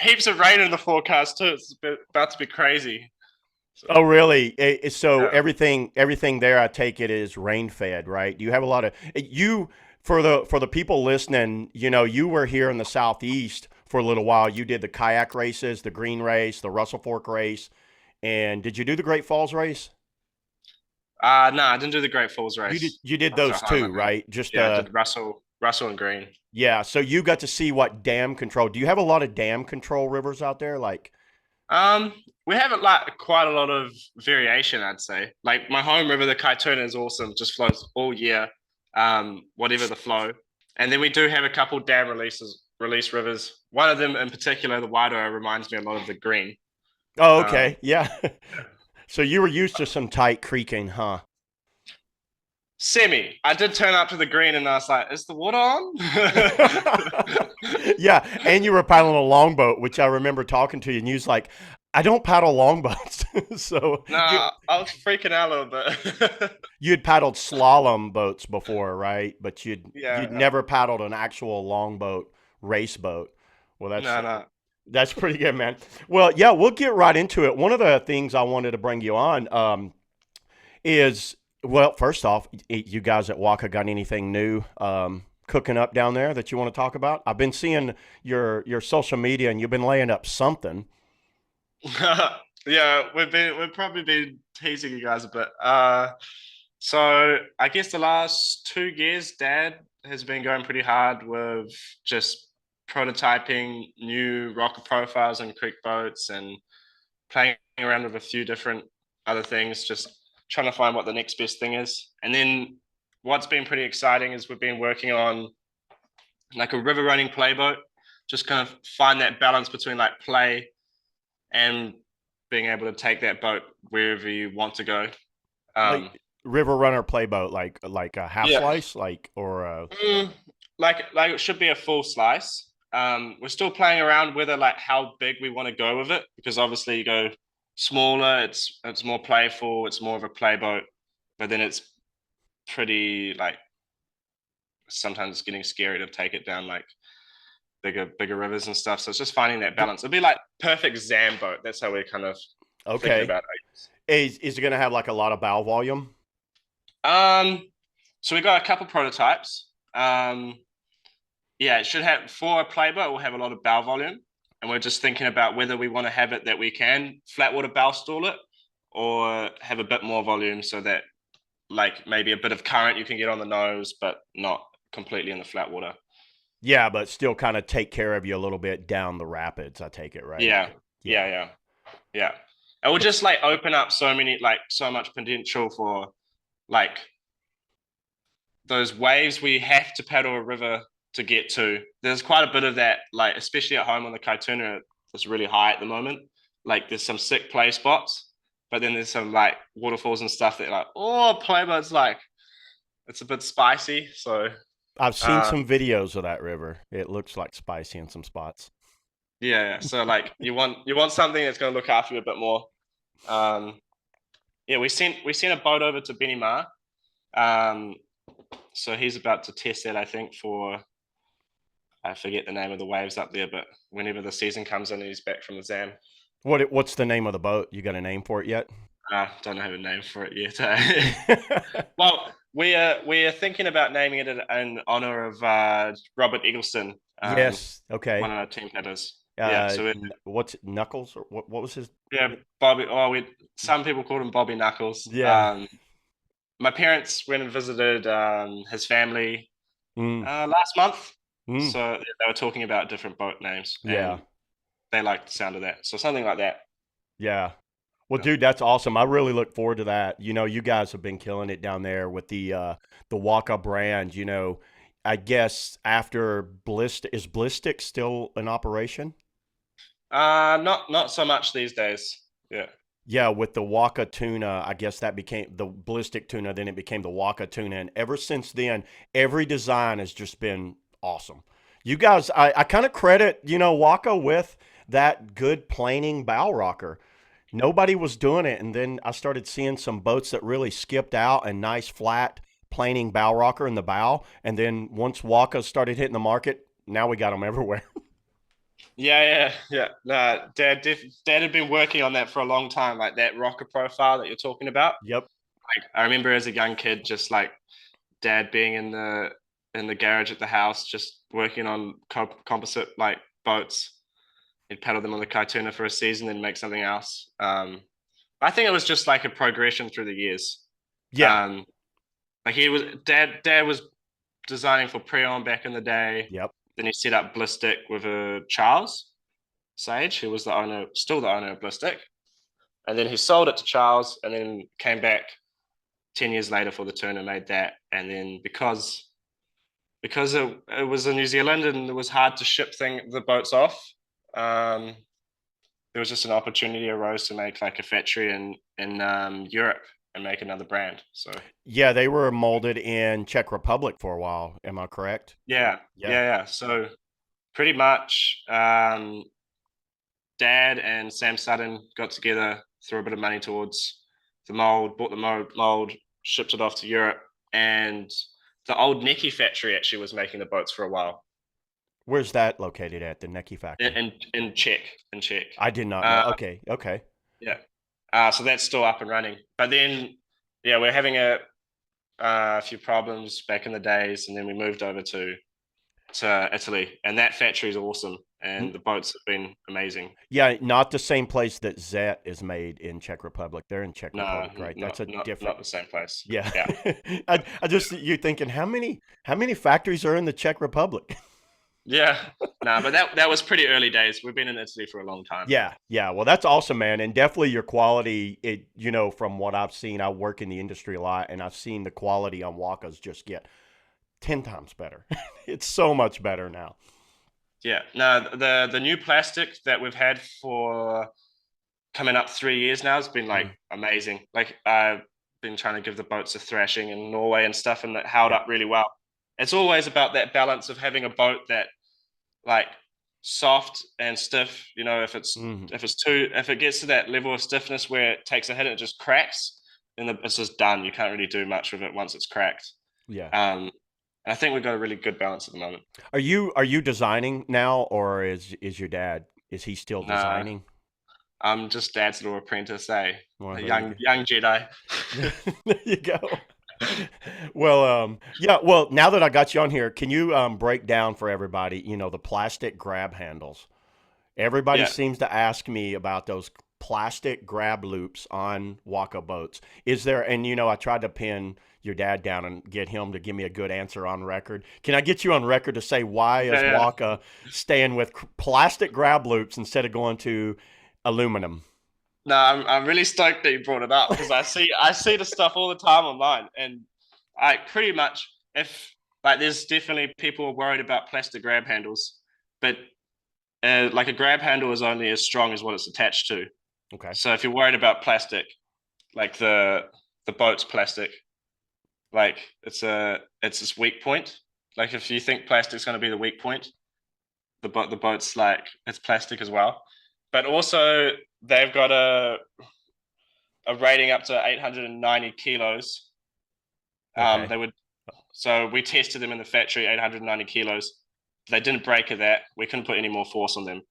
heaps of rain in the forecast too. It's about to be crazy. So, Oh, really? So yeah. everything there, I take it, is rain fed, right? Do you have a lot of you for the people listening? You were here in the southeast for a little while. You did the kayak races, the Green Race, the Russell Fork Race, and did you do the Great Falls Race? No, I didn't do the Great Falls You did race. you did I was those at home, too, I think. right? Just Yeah, I did Russell and Green. yeah. So you got to see what dam control. Do you have a lot of dam control rivers out there? Like, Um, we have like quite a lot of variation, I'd say. Like my home river, the Kaituna, is awesome, just flows all year, whatever the flow. And then we do have a couple dam release rivers. One of them in particular, the Wairoa, reminds me a lot of the Green. oh, Um, okay, yeah. So you were used to some tight creaking, huh? Semi. I did turn up to the Green and I was like, is the water on? Yeah, and you were paddling a longboat, which I remember talking to you, and you was like, "I don't paddle longboats." So you Nah, I was freaking out a little bit. you had paddled slalom boats before, right? But you'd Yeah. never paddled an actual longboat race boat. Well, No, no. that's pretty good, man. Well, yeah, we'll get right into it. One of the things I wanted to bring you on is, well, first off, you guys at Waka got anything new cooking up down there that you want to talk about? I've been seeing your social media, and you've been laying up something. Yeah, we've probably been teasing you guys a bit. So I guess the last 2 years, Dad has been going pretty hard with just prototyping new rocker profiles and creek boats and playing around with a few different other things, just trying to find what the next best thing is. And then what's been pretty exciting is we've been working on like a river running playboat, just kind of find that balance between like play and being able to take that boat wherever you want to go. Um, Like river runner playboat, like a half yeah, slice, like or a like it should be a full slice. We're still playing around whether like how big we want to go with it because obviously you go smaller, it's more playful, it's more of a playboat, but then it's pretty like sometimes it's getting scary to take it down like bigger rivers and stuff. So it's just finding that balance. It'd be like perfect Zam boat. That's how we're kind of thinking okay. about Is it going to have like a lot of bow volume? it. So we got a couple prototypes. Yeah, it should have for a playboat. We'll have a lot of bow volume, and we're just thinking about whether we want to have it that we can flat water bow stall it, or have a bit more volume so that like maybe a bit of current you can get on the nose, but not completely in the flat water. Yeah, but still kind of take care of you a little bit down the rapids. I take it, right? Yeah, Yeah. yeah, yeah, yeah. It will It's just like open up so many like so much potential for like those waves we have to paddle a river to get to. There's quite a bit of that, like especially at home on the Kaituna, it's really high at the moment. Like there's some sick play spots, but then there's some like waterfalls and stuff that like, oh, playboat's like it's a bit spicy. So I've seen uh some videos of that river. It looks like spicy in some spots. yeah, so like you want something that's gonna look after you a bit more. Um yeah, we sent a boat over to Benny Ma. Um so he's about to test that, I think, for I forget the name of the waves up there, but whenever the season comes in and he's back from the Zam, What's the name of the boat? You got a name for it yet? I don't have a name for it yet. Well, we're thinking about naming it in honor of Robert Eggleston, Yes. one Okay. of our team headers. Yeah, so What's Knuckles, or what was his? yeah, Bobby. Oh, we some people called him Bobby Knuckles. Yeah. My parents went and visited his family Mm, last month, mm, so they were talking about different boat names, yeah. and they liked the sound of that. So something like that. Yeah. Well, dude, that's awesome. I really look forward to that. You guys have been killing it down there with the Waka brand. I guess after Blistic still in operation? Not so much these days. Yeah. Yeah, with the Waka tuna, I guess that became the ballistic tuna, then it became the Waka tuna. And ever since then, every design has just been awesome. You guys, I kind of credit, Waka with that good planing bow rocker. Nobody was doing it. And then I started seeing some boats that really skipped out and nice flat planing bow rocker in the bow. And then once Waka started hitting the market, now we got them everywhere. Yeah. No, Dad had been working on that for a long time, like that rocker profile that you're talking about. Yep. Like I remember as a young kid, just like Dad being in the garage at the house, just working on composite like boats. He'd paddle them on the Kaituna for a season, then make something else. I think it was just like a progression through the years. Yeah. Um, like he was Dad was designing for Preon back in the day. Yep. Then he set up Blistic with a Charles Sage, who was the owner, still the owner of Blistic. And then he sold it to Charles and then came back 10 years later for the turn and made that. And then because it was in New Zealand and it was hard to ship the boats off, um, there was just an opportunity arose to make like a factory in Europe and make another brand. So Yeah, they were molded in Czech Republic for a while. Am I correct? Yeah. yeah. So pretty much, Dad and Sam Sutton got together, threw a bit of money towards the mold, bought the mold, shipped it off to Europe, and the old Neki factory actually was making the boats for a while Where's that located at, the Neki factory? in Czech, in Czech. I did not know. Uh, Okay. Okay. yeah, so that's still up and running. But then, yeah, we're having a few problems back in the days, and then we moved over to Italy, and that factory is awesome, and the boats have been amazing. Yeah, not the same place that Zet is made in Czech Republic. They're in Czech No, Republic, right? That's a not different. the same place. Yeah. Yeah. I just you're thinking how many factories are in the Czech Republic? Yeah, no, but that was pretty early days. We've been in Italy for a long time. Yeah, yeah. Well, that's awesome, man. And definitely your quality, from what I've seen, I work in the industry a lot and I've seen the quality on Wakas just get 10 times better. It's so much better now. Yeah, no, the new plastic that we've had for coming up 3 years now has been like Mm. amazing. Like I've been trying to give the boats a thrashing in Norway and stuff, and it held Yep. up really well. It's always about that balance of having a boat that like soft and stiff. You know, Hmm. if it gets to that level of stiffness where it takes a hit and it just cracks, then it's just done. You can't really do much with it once it's cracked. Yeah. I think we've got a really good balance at the moment. Are you designing now, or is your dad, is he still Nah, designing? I'm just Dad's little apprentice, eh? Well, A there you young Jedi. go. There you go. Well, yeah. Well, now that I got you on here, can you break down for everybody, the plastic grab handles? Everybody Yeah, seems to ask me about those plastic grab loops on Waka boats. Is there, and I tried to pin your dad down and get him to give me a good answer on record. Can I get you on record to say why is yeah. Waka staying with plastic grab loops instead of going to aluminum? No, I'm really stoked that you brought it up because I see the stuff all the time online, and I pretty much if like there's definitely people worried about plastic grab handles, but like a grab handle is only as strong as what it's attached to. Okay. So if you're worried about plastic, like the boat's plastic, like it's this weak point. Like if you think plastic's going to be the weak point, the boat's like it's plastic as well. But also they've got a rating up to 890 kilos. Okay. They would so we tested them in the factory 890 kilos. They didn't break at that. We couldn't put any more force on them.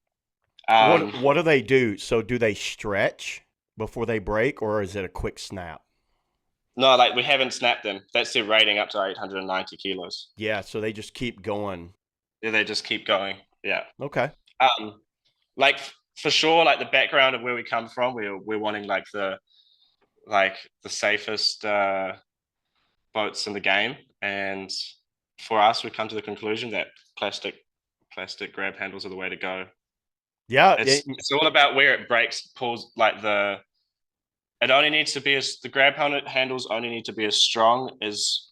What Um, what do they do? So do they stretch before they break, or is it a quick snap? no, like we haven't snapped them. That's their rating up to 890 kilos. Yeah, so they just keep going. Yeah, they just keep going. Yeah. Okay. Um, like for sure, like the background of where we come from, we're wanting like the safest boats in the game, and for us, we come to the conclusion that plastic grab handles are the way to go. Yeah, It's all about where it breaks, pulls like it only needs to be the handles only need to be as strong as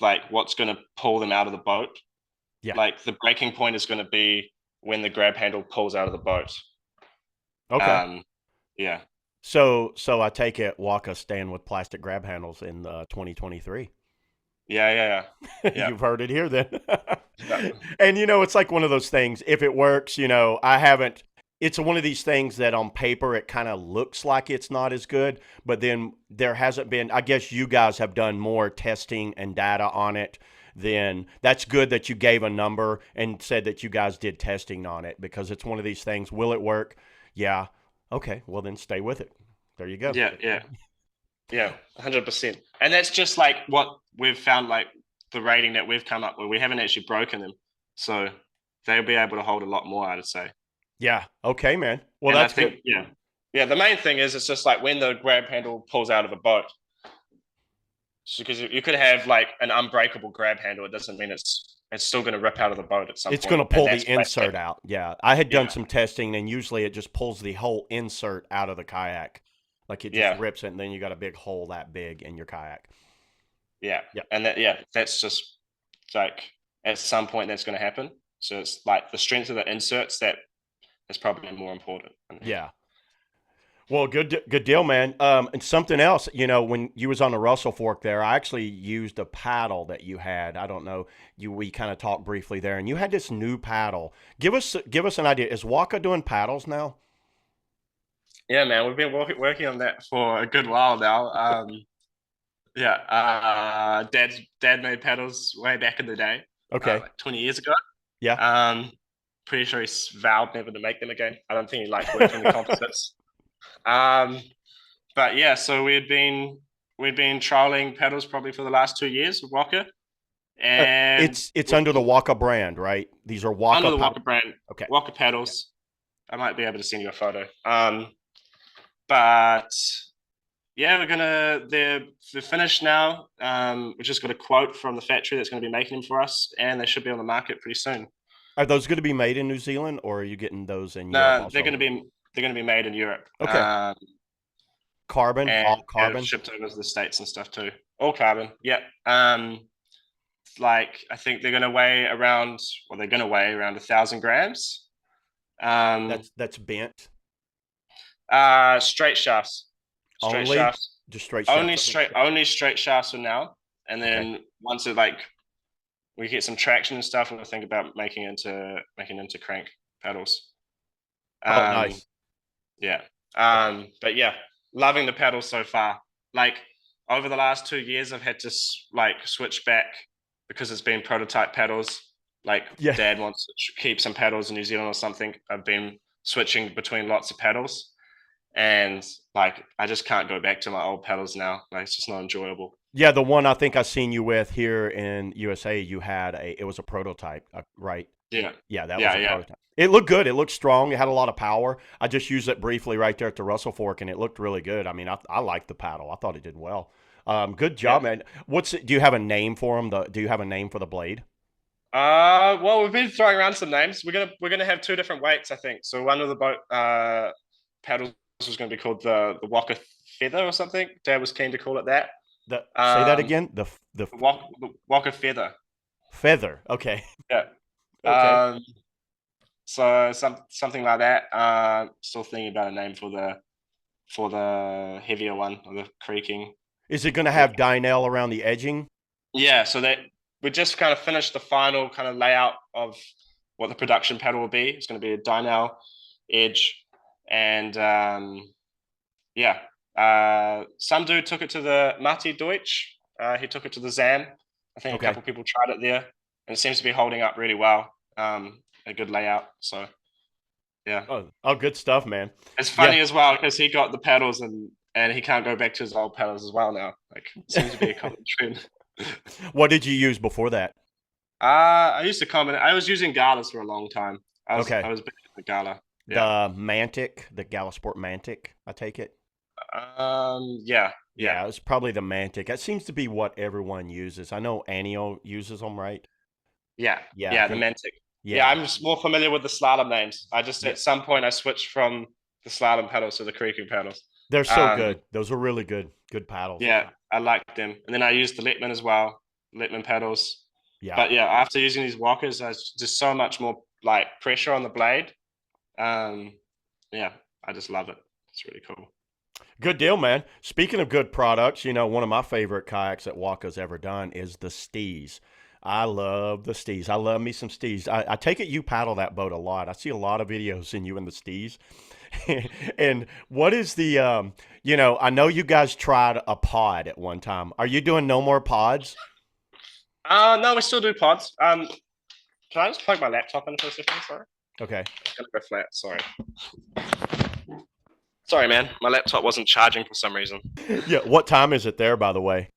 like what's going to pull them out of the boat. yeah. Like the breaking point is going to be when the grab handle pulls out of the boat. Okay. Um, yeah. So I take it Waka staying with plastic grab handles in 2023. Yeah. You've heard it here then. Yeah. And it's like one of those things. If it works, I haven't. It's one of these things that on paper it kind of looks like it's not as good, but then there hasn't been. I guess you guys have done more testing and data on it then that's good that you gave a number and said that you guys did testing on it, because it's one of these things. Will it work? Yeah. Okay. Well, then stay with it. There you go. Yeah, yeah, yeah, 100%. And that's just like what we've found, like the rating that we've come up with. We haven't actually broken them, so they'll be able to hold a lot more, I'd say. Yeah. Okay, man. Well, And I that's think, good. yeah, yeah. The main thing is it's just like when the grab handle pulls out of the boat, because you could have like an unbreakable grab handle. It doesn't mean it's still going to rip out of the boat at some It's going point, to and pull that's the insert plastic. out. Yeah. I had done Yeah, some testing, and usually it just pulls the whole insert out of the kayak. Like it just yeah, rips it, and then you got a big hole that big in your kayak. yeah. Yeah. And that, yeah, that's just like at some point that's going to happen. So it's like the strength of the inserts that is probably more important. Yeah. Well, good deal, man. And something else, when you was on the Russell Fork there, I actually used a paddle that you had. I don't know, we kind of talked briefly there, and you had this new paddle. Give us an idea. Is Waka doing paddles now? Yeah, man, we've been working on that for a good while now. Yeah, dad made paddles way back in the day, Okay. like 20 years ago. Yeah. Um, Pretty sure he vowed never to make them again. I don't think he liked working the composites. Um, but yeah, so we'd been trialing pedals probably for the last 2 years with Waka, and It's under the Waka brand, right? These are under Waka the Waka paddle. brand, Okay. Waka Yeah. pedals. I might be able to send you a photo. But yeah, they're finished now. We just got a quote from the factory that's going to be making them for us, and they should be on the market pretty soon. Are those going to be made in New Zealand, or are you getting those in Europe No, they're also? going to be made in Europe. Okay. Carbon, And all yeah, carbon. shipped over to the States and stuff too. All carbon. Yeah. Like I think they're going to weigh around 1,000 grams. Um, That's bent. Straight shafts. Straight Only shafts. just straight Only shafts. straight shafts for now. And Okay. then once it like we get some traction and stuff, we'll think about making into crank paddles. Oh, Um, nice. yeah. But yeah, loving the paddles so far. Like over the last 2 years, I've had to like switch back because it's been prototype paddles. Like Yeah. Dad wants to keep some paddles in New Zealand or something. I've been switching between lots of paddles, and like I just can't go back to my old paddles now. Like it's just not enjoyable. Yeah, the one I think I seen you with here in USA, it was a prototype, right? Yeah, Yeah, that was yeah, a yeah, prototype. It looked good. It looked strong. It had a lot of power. I just used it briefly right there at the Russell Fork, and it looked really good. I mean, I liked the paddle. I thought it did well. Good yeah. job, man. Do you have a name for them? Do you have a name for the blade? Well, we've been throwing around some names. We're gonna have two different weights, I think. So one of the boat paddles was going to be called the Waka Feather or something. Dad was keen to call it that. Say that Um, again. The the Waka Feather. feather. Okay. Yeah. Okay. Um, so something like that. Still thinking about a name for the heavier one or the creaking. Is it going to Yeah. have Dynel around the edging? Yeah. So that we just kind of finished the final kind of layout of what the production paddle will be. It's going to be a Dynel edge, and yeah. Some dude took it to the Mati Deutsch. He took it to the Zam. I think a Okay. couple people tried it there, and it seems to be holding up really well. A good layout. So yeah, Oh, good stuff, man. it's Yeah. funny as well because he got the pedals and he can't go back to his old pedals as well now. Like it seems to be a common trend. What did you use before that? I was using Galas for a long time. I was Okay. I was big in the Gala. Yeah. The Mantic, the Galasport Mantic, I take it. Yeah. Yeah. Yeah, it's probably the Mantic. That seems to be what everyone uses. I know Anio uses them, right? Yeah. Yeah, I Yeah. The think. Mantic. Yeah, Yeah, I'm just more familiar with the slalom names. I just yeah. at some point I switched from the slalom pedals to the creaking pedals. They're so Um, good. Those are really good paddles. yeah, I like them. And then I used the Letman as well, Letman pedals. Yeah. But yeah, after using these walkers, there's just so much more like pressure on the blade. Um, yeah, I just love it. It's really cool. Good deal, man. Speaking of good products, one of my favorite kayaks that Waka's ever done is the Steeze. I love the Steeze. I love me some Steeze. I take it you paddle that boat a lot. I see a lot of videos in you in the Steeze. And what is I know you guys tried a pod at one time. Are you doing no more pods? No, we still do pods. Can I just plug my laptop in for a second? Sorry, Okay. it's gonna go flat. Sorry. Sorry, man. My laptop wasn't charging for some reason. Yeah. What time is it there, by the way?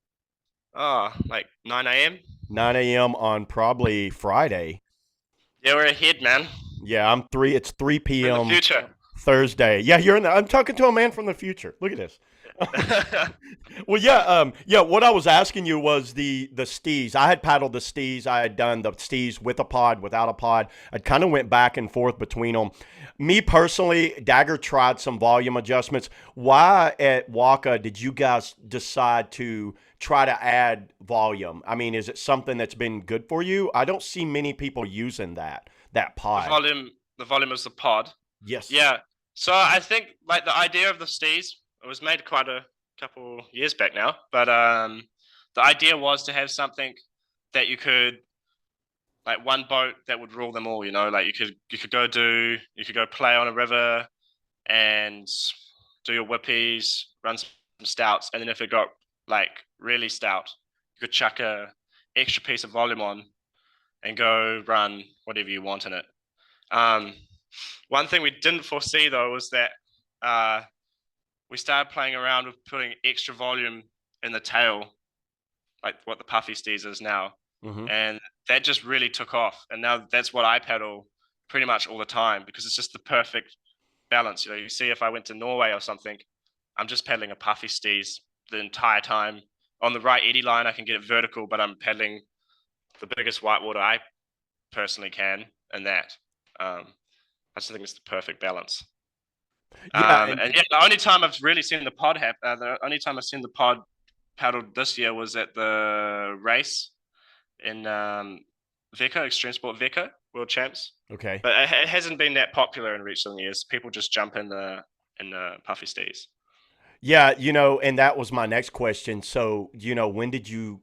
Oh, like 9 a.m. 9 a.m. on probably Friday. Yeah, we're ahead, man. Yeah, I'm three. It's 3 We're in the p.m. future. Thursday. Yeah, you're in the. I'm talking to a man from the future. Look at this. Well, yeah, yeah. What I was asking you was the Steeze. I had paddled the Steeze. I had done the Steeze with a pod, without a pod. I kind of went back and forth between them. Me personally, Dagger tried some volume adjustments. Why at Waka did you guys decide to try to add volume? I mean, is it something that's been good for you? I don't see many people using that the pod. volume, the volume is the pod. Yes. Yeah. So I think like the idea of the Steeze, it was made quite a couple years back now, but the idea was to have something that you could like one boat that would rule them all. Like you could go play on a river and do your whippies, run some stouts, and then if it got like really stout, you could chuck a extra piece of volume on and go run whatever you want in it. Um, One thing we didn't foresee though was that uh, we started playing around with putting extra volume in the tail, like what the Puffy Steeze is now, Mm-hmm. and that just really took off. And now that's what I paddle pretty much all the time because it's just the perfect balance. You see, if I went to Norway or something, I'm just paddling a Puffy Steeze the entire time. On the right eddy line, I can get it vertical, but I'm paddling the biggest whitewater I personally can, and that. I just think it's the perfect balance. Yeah, and And yeah, the only time I've really seen the pod the only time I've seen the pod paddled this year was at the race in Veka, Extreme Sport Veka, World Champs. okay. But it hasn't been that popular in recent years. People just jump in the Puffy Steez. Yeah, and that was my next question. So, when did you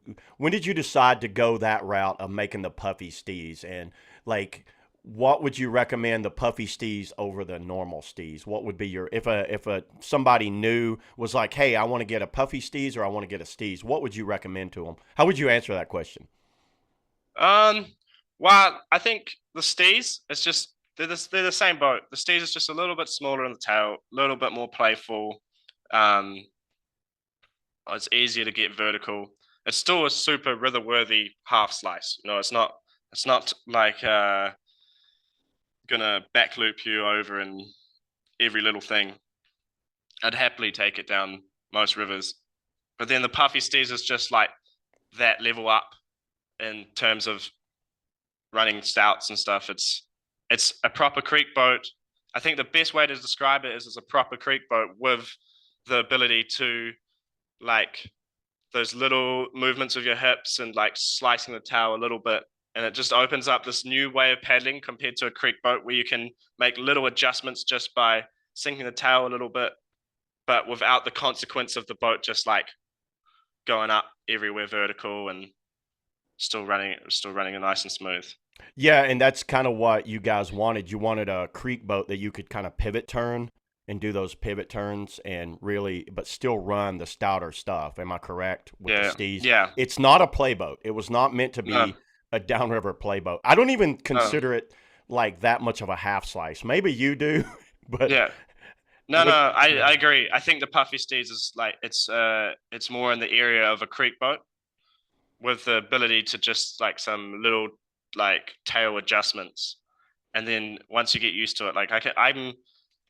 decide to go that route of making the puffy stees? And like, what would you recommend the puffy stees over the normal stees? What would be your if a somebody new was like, hey, I want to get a puffy stees or I want to get a stees? What would you recommend to them? How would you answer that question? Um, well, I think the Steez is just they're the same boat. The Steez is just a little bit smaller in the tail, a little bit more playful. Um, it's easier to get vertical. It's still a super river worthy half slice. It's not like gonna back loop you over in every little thing. I'd happily take it down most rivers. But then the Puffy Steez is just like that level up in terms of running stouts and stuff. It's a proper creek boat. I think the best way to describe it is as a proper creek boat with the ability to like those little movements of your hips and like slicing the tail a little bit. And it just opens up this new way of paddling compared to a creek boat where you can make little adjustments just by sinking the tail a little bit, but without the consequence of the boat just like going up everywhere vertical and still running it nice and smooth. Yeah, and that's kind of what you guys wanted. You wanted a creek boat that you could kind of pivot turn and do those pivot turns and really, but still run the stouter stuff. Am I correct with the Yeah, Steez? yeah. It's not a playboat. It was not meant to No, be a downriver playboat. I don't even no. consider it like that much of a half slice. Maybe you do, but Yeah. No, no, what? I Yeah. agree. I think the Puffy Steez is like it's more in the area of a creek boat with the ability to just like some little like tail adjustments. And then once you get used to it, like I'm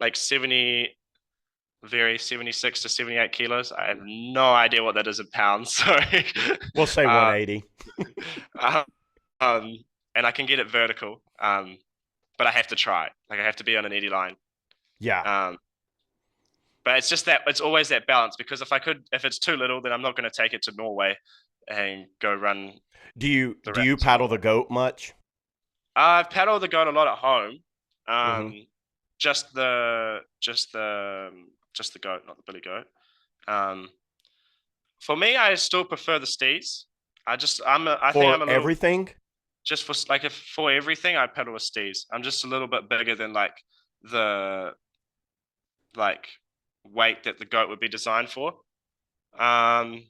like 76 to 78 kilos. I have no idea what that is in pounds. Sorry. We'll say uh, 180. um, and I can get it vertical. But I have to try. Like I have to be on an eddy line. Yeah. Um, but it's just that it's always that balance because if it's too little, then I'm not going to take it to Norway and go run Do you the do you rapids in paddle the Norway. goat much? I've paddled the goat a lot at home. Hmm. Um, just the goat, not the billy goat. Um, for me, I still prefer the steeds. I think For I'm a little everything? just for like if for everything I paddle with steeds. I'm just a little bit bigger than like the like weight that the goat would be designed for. Um,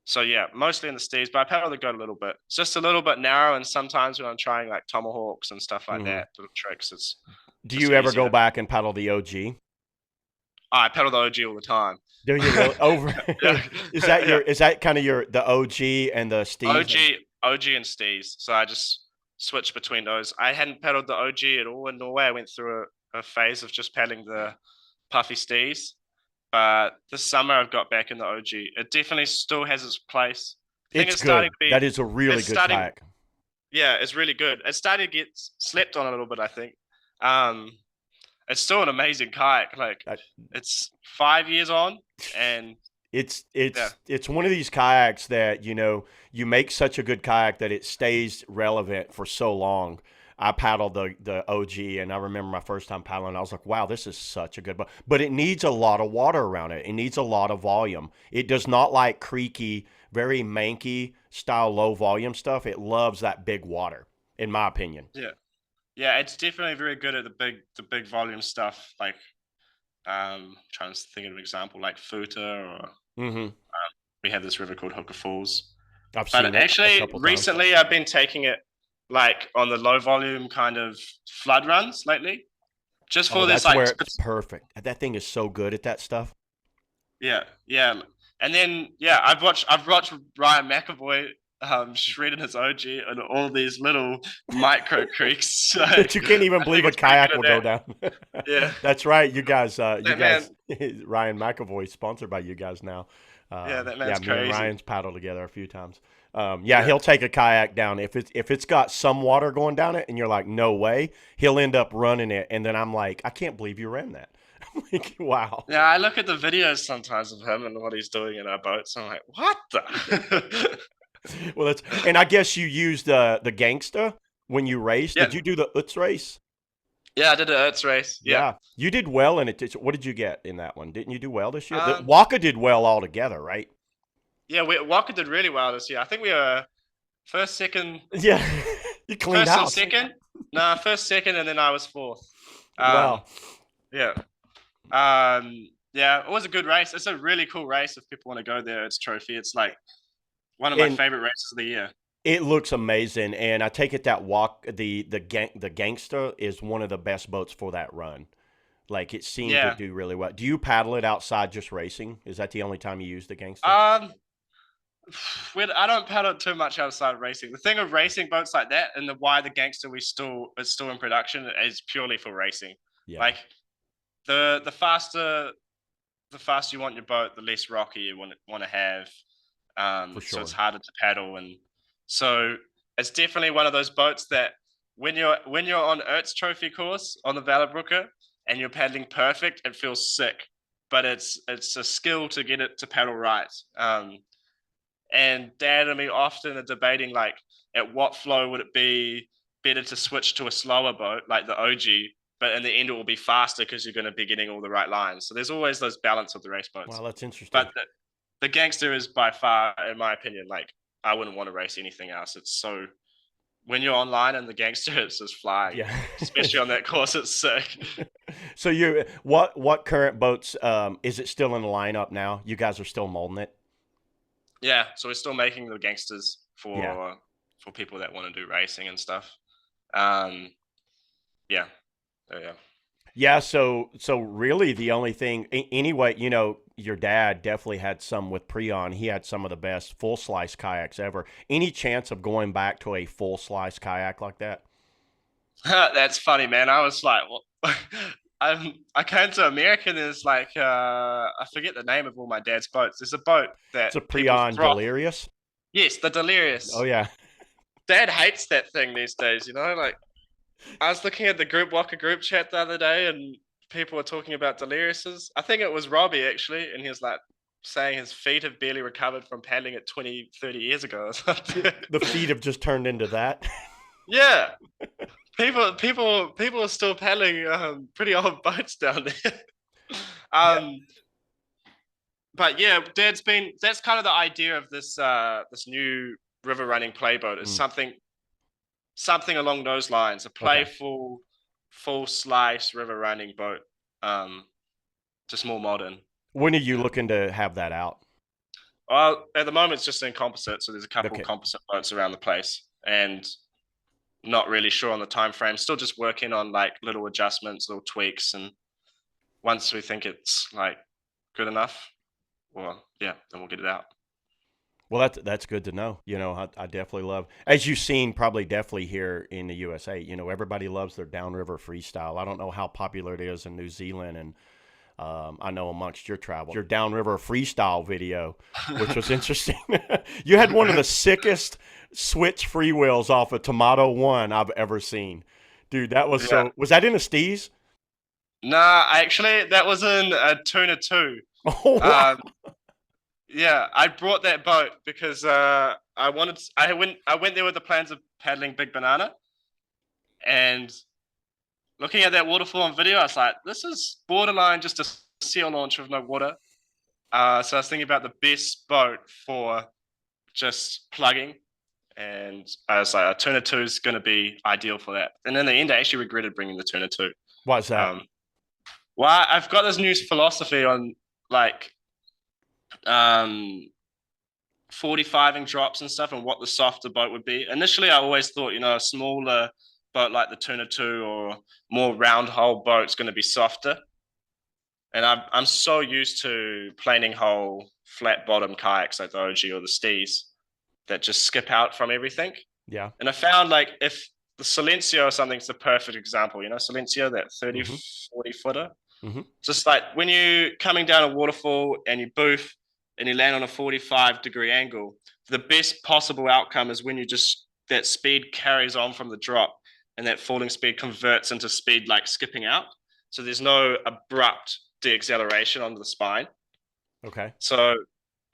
So yeah, mostly in the Steeze, but I paddle the goat a little bit. It's just a little bit narrow, and sometimes when I'm trying like tomahawks and stuff like Hmm. that, little tricks, it's Do just you ever go easier. back and paddle the OG? I paddle the OG all the time. Do you really over? Yeah, yeah. Is that kind of your the OG and the Steez? OG and Steez. So I just switched between those. I hadn't paddled the OG at all in Norway. I went through a phase of just paddling the Puffy Steez. But this summer I've got back in the OG. It definitely still has its place. I think It's it's starting good. to be That is a really it's good starting kayak. yeah, it's really good. It's starting to get slept on a little bit, I think. Um it's still an amazing kayak. Like That, it's 5 years on and yeah. it's one of these kayaks that you make such a good kayak that it stays relevant for so long. I paddled the OG, and I remember my first time paddling. I was like, "Wow, this is such a good boat." But it needs a lot of water around it. It needs a lot of volume. It does not like creaky, very manky style low volume stuff. It loves that big water, in my opinion. Yeah. Yeah, it's definitely very good at the big volume stuff. Like trying to think of an example like Futa or Hmm. we have this river called Hooker Falls. I've But seen it a actually couple times. recently I've been taking it like on the low volume kind of flood runs lately. Just Oh, for this that's like where it's perfect. That thing is so good at that stuff. yeah, yeah. And then yeah, I've watched Ryan McAvoy shredding his OG and all these little micro creeks. So I That you can't even believe think a it's pretty kayak good will at go that. down. Yeah. That's right. You That man, guys, Ryan McAvoy, sponsored by you guys now. yeah, that Yeah, man's me and crazy. Ryan's paddled together a few times. Yeah, Yeah. he'll take a kayak down if it's got some water going down it, and you're like, no way. He'll end up running it, and then I'm like, I can't believe you ran that. I'm like, wow. Yeah, I look at the videos sometimes of him and what he's doing in our boats. And I'm like, what the? Well, that's and I guess you used the gangsta when you raced. Yeah, Did you do the Utz race? yeah, I did an Otz race. Yeah. Yeah, you did well in it. What did you get in that one? Didn't you do well this year? The Um, Waka did well altogether, right? yeah, Waka did really well this year. I think we were first, second, Yeah, you cleaned first and house. second. No, first, second, and then I was fourth. Um, Wow. yeah. Yeah, it was a good race. It's a really cool race if people want to go there. It's trophy. It's like one of my And favorite races of the year. it looks amazing. And I take it that the gangster is one of the best boats for that run. Like it seemed to Yeah. do really well. Do you paddle it outside just racing? Is that the only time you use the gangster? Um, I don't paddle too much outside of racing. The thing of racing boats like that, and why the gangster is still in production, is purely for racing. Yeah, Like the faster you want your boat, the less rocky you want to have. for So it's sure. harder to paddle, and so it's definitely one of those boats that when you're on Ertz Trophy course on the Vallebrooker and you're paddling perfect, it feels sick. But it's a skill to get it to paddle right. And Dad and me often are debating like at what flow would it be better to switch to a slower boat like the OG, but in the end it will be faster because you're going to be getting all the right lines. So there's always those balance of the race Wow, boats. that's interesting. But the gangster is by far, in my opinion, like I wouldn't want to race anything else. It's so when you're online and the gangster, it's just flying, Yeah. especially on that course. It's sick. So what current boats is it still in the lineup now? You guys are still molding it? Yeah, so we're still making the gangsters Yeah. for people that want to do racing and stuff. Um, yeah, yeah. Yeah, so really the only thing anyway, your dad definitely had some with Prion. He had some of the best full slice kayaks ever. Any chance of going back to a full slice kayak like that? That's funny, man. I was like, well, I came to America and there's like I forget the name of all my dad's boats. There's a boat that It's a people Prion throw. Delirious. Yes, the Oh Delirious. yeah. Dad hates that thing these days. Like I was looking at the Waka group chat the other day and people were talking about Deliriouses. I think it was Robbie actually, and he was like saying his feet have barely recovered from paddling it 20, 30 years ago or something. The feet have just turned into that. Yeah. People are still paddling pretty old boats down there. Yeah. um, but yeah, that's kind of the idea of this new river running playboat is Mm, something along those lines, a okay. playful, full slice river running boat, um, just more modern. When are you Yeah. looking to have that out? Well, at the moment it's just in composite, so there's a couple of Okay. composite boats around the place, and not really sure on the time frame. Still just working on like little adjustments, little tweaks, and once we think it's like good enough, well, yeah, then we'll get it out. Well, that's good to know. I definitely love, as you've seen, probably definitely here in the USA. Everybody loves their downriver freestyle. I don't know how popular it is in New Zealand, and I know amongst your travel, your downriver freestyle video, which was interesting. You had one of the sickest switch freewheels off of Tomato One I've ever seen, dude. That was Yeah. so. Was that in a Steeze? Nah, actually, that was in a tuna two. Oh wow! Um, yeah, I brought that boat because I went there with the plans of paddling Big Banana, and looking at that waterfall on video, I was like, this is borderline just a seal launch with no water. So I was thinking about the best boat for just plugging, and I was like, a Tuna 2 is going to be ideal for that. And in the end, I actually regretted bringing the Tuna 2. What's that? Um, well, I've got this new philosophy on like um, 45ing drops and stuff and what the softer boat would be. Initially, I always thought, a smaller boat like the Tuna 2 or more round hull boat's going to be softer. And I'm so used to planing hull, flat bottom kayaks like the OG or the Steeze that just skip out from everything. Yeah. And I found like if the Silencio or something's the perfect example, Silencio, that 30, Mm-hmm. 40 footer. Mm-hmm. Just like when you're coming down a waterfall and you boof and you land on a 45-degree angle, the best possible outcome is when that speed carries on from the drop and that falling speed converts into speed like skipping out. So there's no abrupt deacceleration onto the spine. Okay. So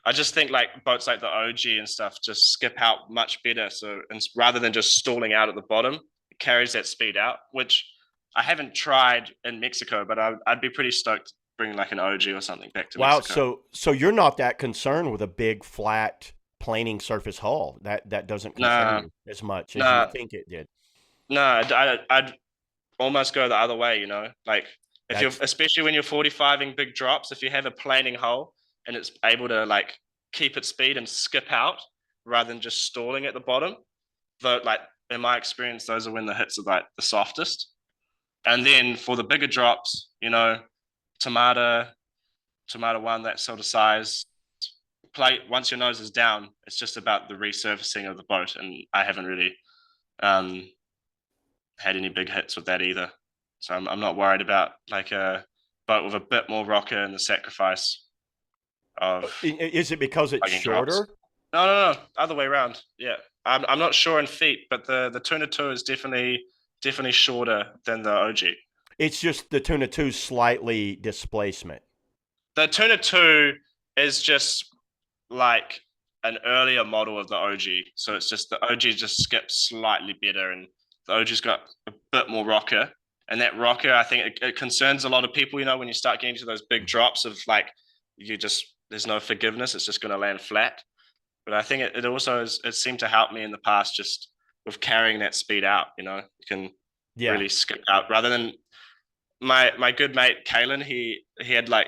I just think like boats like the OG and stuff just skip out much better. So and rather than just stalling out at the bottom, it carries that speed out, which I haven't tried in Mexico, but I'd be pretty stoked bringing like an OG or something back to Wow. Mexico. So you're not that concerned with a big flat planing surface hull. That doesn't concern Nah, you as much as you nah, think it did. nah. I'd almost go the other way. Like if you're That's especially when you're 45ing big drops, if you have a planing hull and it's able to like keep its speed and skip out rather than just stalling at the bottom, though, like in my experience, those are when the hits are like the softest. And then for the bigger drops, tomato, tomato one, that sort of size, play once your nose is down, it's just about the resurfacing of the boat. And I haven't really um, had any big hits with that either. So I'm not worried about like a boat with a bit more rocker and the sacrifice of is it because it's plugging drops. shorter? No, other way around. Yeah, I'm not sure in feet, but the Tuna 2 is definitely shorter than the OG. It's just the Tuna 2 slightly displacement. The Tuna 2 is just like an earlier model of the OG. So it's just the OG just skips slightly better, and the OG's got a bit more rocker. And that rocker, I think it concerns a lot of people, when you start getting to those big drops of like, there's no forgiveness. It's just going to land flat. But I think it also it seemed to help me in the past just with carrying that speed out, you can Yeah. really skip out rather than my good mate Kalen, he had like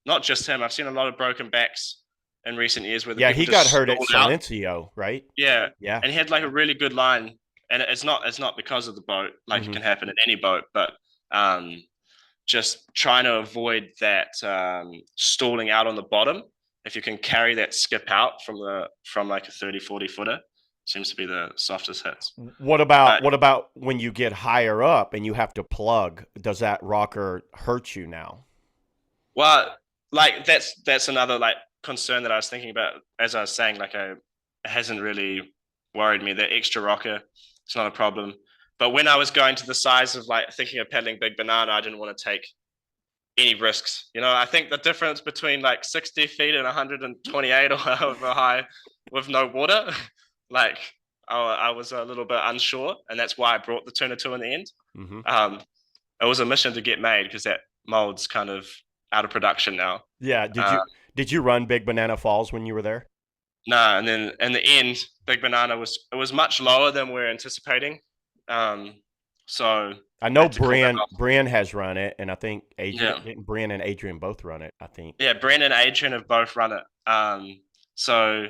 not just him. I've seen a lot of broken backs in recent years where the Yeah, people he got just hurt at stalled out. Silencio, right? Yeah, Yeah. and he had like a really good line, and it's not because of the boat. Like it Hmm. can happen in any boat, but um, just trying to avoid that stalling out on the bottom. If you can carry that skip out from like a 30, 40 footer, seems to be the softest hits. But What about when you get higher up and you have to plug? Does that rocker hurt you now? well, like that's another like concern that I was thinking about as I was saying. Like it hasn't really worried me. The extra rocker, it's not a problem. But when I was going to the size of like thinking of pedaling Big Banana, I didn't want to take any risks. I think the difference between like 60 feet and 128 or however high with no water, like I was a little bit unsure, and that's why I brought the Tuna 2 in the end. Hmm. Um, it was a mission to get made because that mold's kind of out of production now. Yeah. Uh, Did you run Big Banana Falls when you were there? no, and then in the end, Big Banana was much lower than we are anticipating. Um, so I I know had to call that off. Brian has run it, and I think Adrian Yeah, didn't Brian and Adrian both run it. I think. yeah. Brandon and Adrian have both run it. So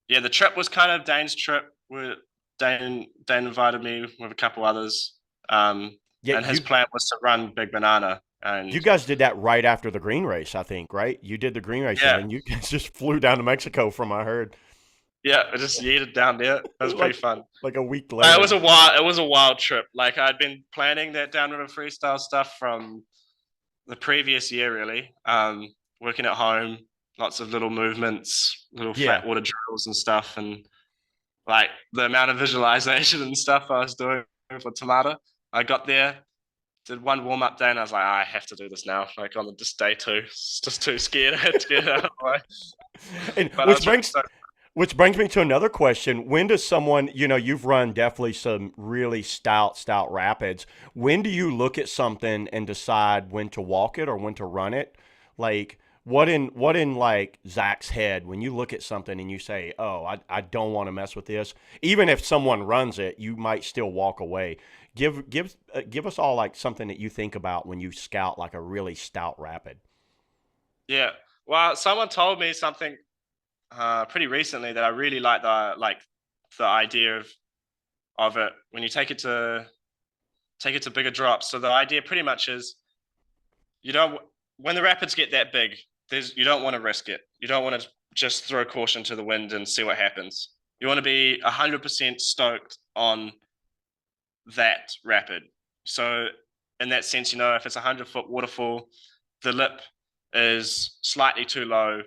yeah, the trip was kind of Dane's trip. Where Dane invited me with a couple others, Yeah, and his plan was to run Big Banana. you And guys did that right after the green race, I think, right? You did the green race, and yeah, then you guys just flew down to Mexico, from I heard, yeah, I just yeeted down there. It was pretty like fun. like a week It later. was a wild. It was a wild trip. Like I'd been planning that Downriver Freestyle stuff from the previous year, really. Working at home, lots of little movements, little Yeah. flat water drills and stuff, and like the amount of visualization and stuff I was doing for Tomato. I got there, did one warm up day, and I was like, I have to do this now. Like on this day two, it's just too scared. I had to get it out of the way. And But I was really stoked. which brings me to another question. When does someone, you've run definitely some really stout rapids. When do you look at something and decide when to walk it or when to run it? Like what in like Zach's head when you look at something and you say, "Oh, I don't want to mess with this." Even if someone runs it, you might still walk away. Give us all like something that you think about when you scout like a really stout rapid. Yeah. Well, someone told me something pretty recently that I really the idea of it when you take it to bigger drops. So the idea pretty much is you don't when the rapids get that big, you don't want to risk it. You don't want to just throw caution to the wind and see what happens. You want to be 100% stoked on that rapid. So in that sense, if it's a 100-foot waterfall, the lip is slightly too low,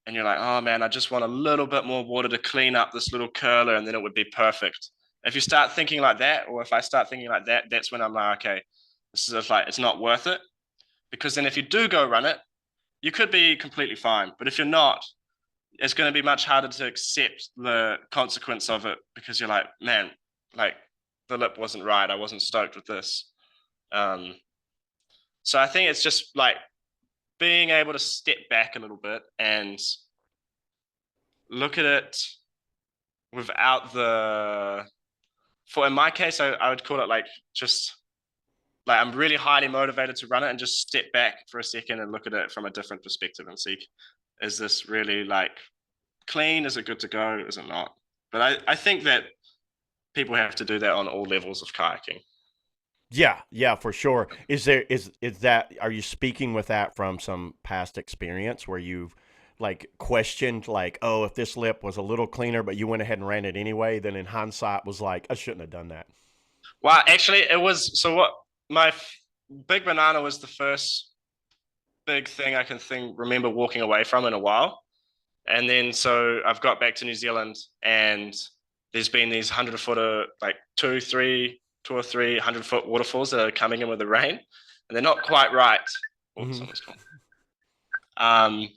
and you're like, oh man, I just want a little bit more water to clean up this little curler, and then it would be perfect. If you start thinking like that, or if I start thinking like that, that's when I'm like, okay, this is like it's not worth it. Because then if you do go run it, you could be completely fine. But if you're not, it's going to be much harder to accept the consequence of it because you're like, man, like the lip wasn't right. I wasn't stoked with this. Um, so I think it's just like being able to step back a little bit and look at it without for in my case, I would call it like just like I'm really highly motivated to run it and just step back for a second and look at it from a different perspective and see, is this really like clean? Is it good to go? Is it not? But I think that people have to do that on all levels of kayaking. Yeah, yeah, for sure. Is that are you speaking with that from some past experience where you've like questioned like, oh, if this lip was a little cleaner, but you went ahead and ran it anyway, then in hindsight was like, I shouldn't have done that. Well, actually, it was so what big banana was the first big thing I can remember walking away from in a while. And then so I've got back to New Zealand and there's been these 100-footer, like 2 or 3 100-foot waterfalls that are coming in with the rain. And they're not quite right. Oh, Hmm. someone's gone. Um,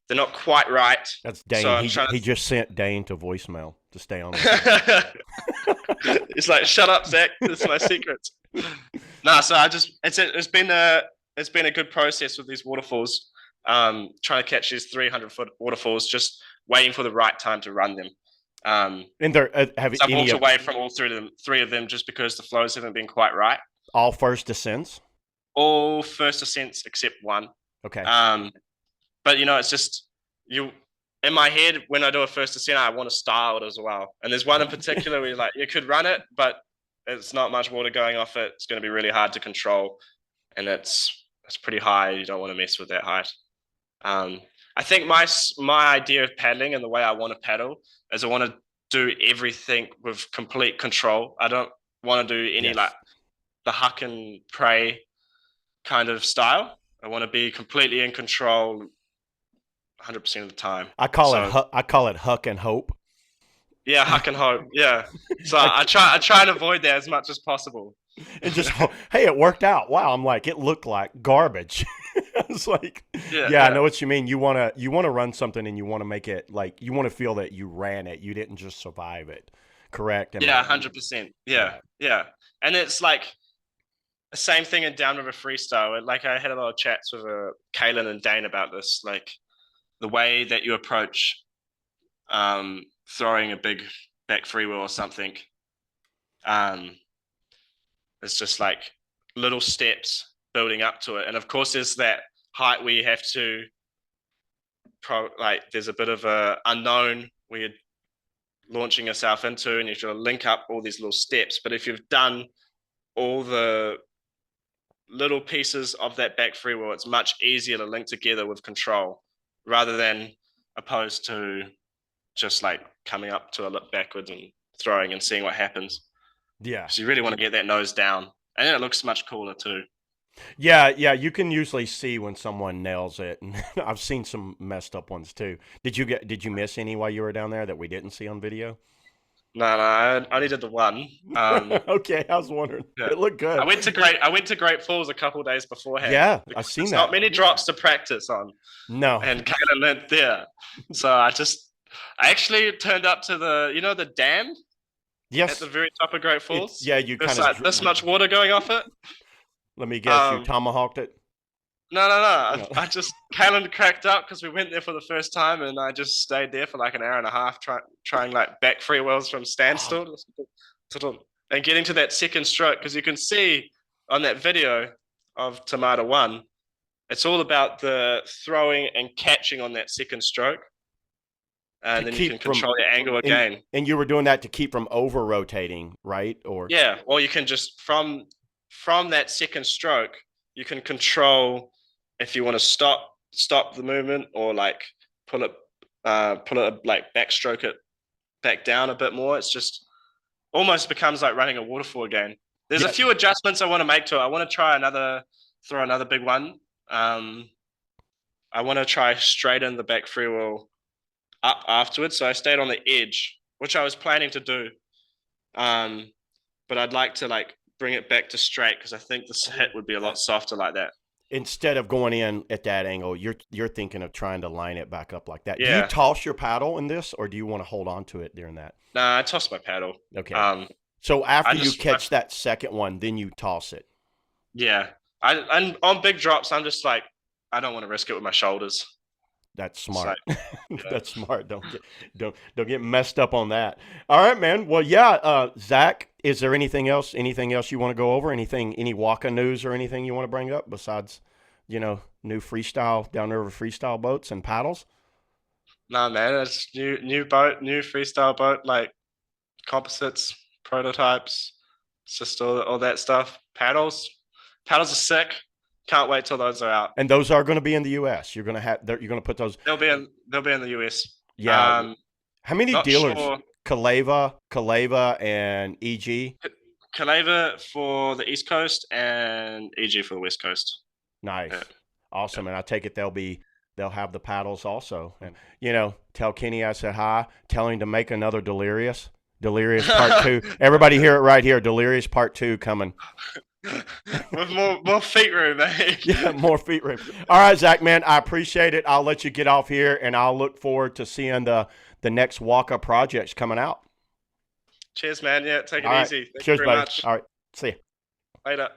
they're not quite right. That's So Dane. I'm He trying he just sent Dane to voicemail to stay on the phone. to. It's like, shut up, Zach. This is my secret. No, so it's been a good process with these waterfalls. Trying to catch these 300-foot waterfalls, just waiting for the right time to run them. And there have So I've any walked of away from all three of them just because the flows haven't been quite right. all first descents? All first ascents except one. Okay. Um, but it's just you in my head when I do a first ascent, I want to style it as well. And there's one in particular where like you could run it, but it's not much water going off it. It's going to be really hard to control, and it's pretty high. You don't want to mess with that height. Um, I think my idea of paddling and the way I want to paddle is I want to do everything with complete control. I don't want to do any like Yes. the huck and pray kind of style. I want to be completely in control 100% of the time. So I call it huck and hope. yeah, huck and hope. Yeah. So Like I try and avoid that as much as possible. and just hey, it worked out. Wow, I'm like it looked like garbage. It's like, Yeah, yeah, I yeah. know what you mean. You wanna run something and you want to make it like you want to feel that you ran it. You didn't just survive it. Correct? Am Yeah, I? 100%. Yeah, Yeah. yeah. And it's like the same thing in Downriver Freestyle. Like I had a lot of chats with Kaylin and Dane about this. Like the way that you approach throwing a big back free wheel or something. Um, it's just like little steps building up to it. And of course, there's that height where you have to like there's a bit of a unknown where you're launching yourself into, and you have to link up all these little steps. But if you've done all the little pieces of that back freewheel, it's much easier to link together with control rather than opposed to just like coming up to a lip backwards and throwing and seeing what happens. Yeah. So you really want to get that nose down, and then it looks much cooler too. Yeah, you can usually see when someone nails it, and I've seen some messed up ones too. Did you miss any while you were down there that we didn't see on video? No, I only did the one. Okay, I was wondering. Yeah. It looked good. I went to Great Falls a couple of days beforehand. Yeah, I've seen that. Not many drops to practice on. No. And Kayla learned there. So I actually turned up to the dam. Yes. At the very top of Great Falls. Yeah, you kind of this much water going off it. Let me guess, you tomahawked it? No. I just Kayla cracked up because we went there for the first time, and I just stayed there for like an hour and a half trying like back freewheels from standstill and getting to that second stroke, because you can see on that video of Tomato 1, it's all about the throwing and catching on that second stroke. And then you can control your angle again. And you were doing that to keep from over rotating, right? Or yeah, or you can just from that second stroke, you can control if you want to stop the movement, or like pull it like backstroke it back down a bit more. It's just almost becomes like running a waterfall again. There's a few adjustments I want to make to it. I want to try throw another big one. I want to try straighten the back freewheel up afterwards. So I stayed on the edge, which I was planning to do. But I'd like to like bring it back to straight, because I think the hit would be a lot softer like that. Instead of going in at that angle, you're thinking of trying to line it back up like that. Yeah. Do you toss your paddle in this, or do you want to hold on to it during that? Nah, I toss my paddle. Okay. So after you catch that second one, then you toss it. Yeah. And on big drops, I'm just like, I don't want to risk it with my shoulders. That's smart. That's smart. Don't get messed up on that. All right, man. Well, yeah. Zach, is there anything else you want to go over? Any Waka news or anything you want to bring up besides, new freestyle, Downriver Freestyle boats and paddles? Nah, man. It's new boat, new freestyle boat, like composites, prototypes, just all that stuff. Paddles are sick. Can't wait till those are out. And those are going to be in the U.S. You're going to put those. They'll be in the U.S. Yeah. How many dealers? Sure. Kaleva, and EG. Kaleva for the East Coast and EG for the West Coast. Nice, awesome. And I take it they'll have the paddles also. And tell Kenny I said hi. Tell him to make another Delirious Part 2. Everybody hear it right here. Delirious Part 2 coming. With more feet room, eh? Yeah, more feet room. All right, Zach, man, I appreciate it. I'll let you get off here, and I'll look forward to seeing the next Waka projects coming out. Cheers, man. Yeah, take it easy. Cheers, buddy. All right, see you later.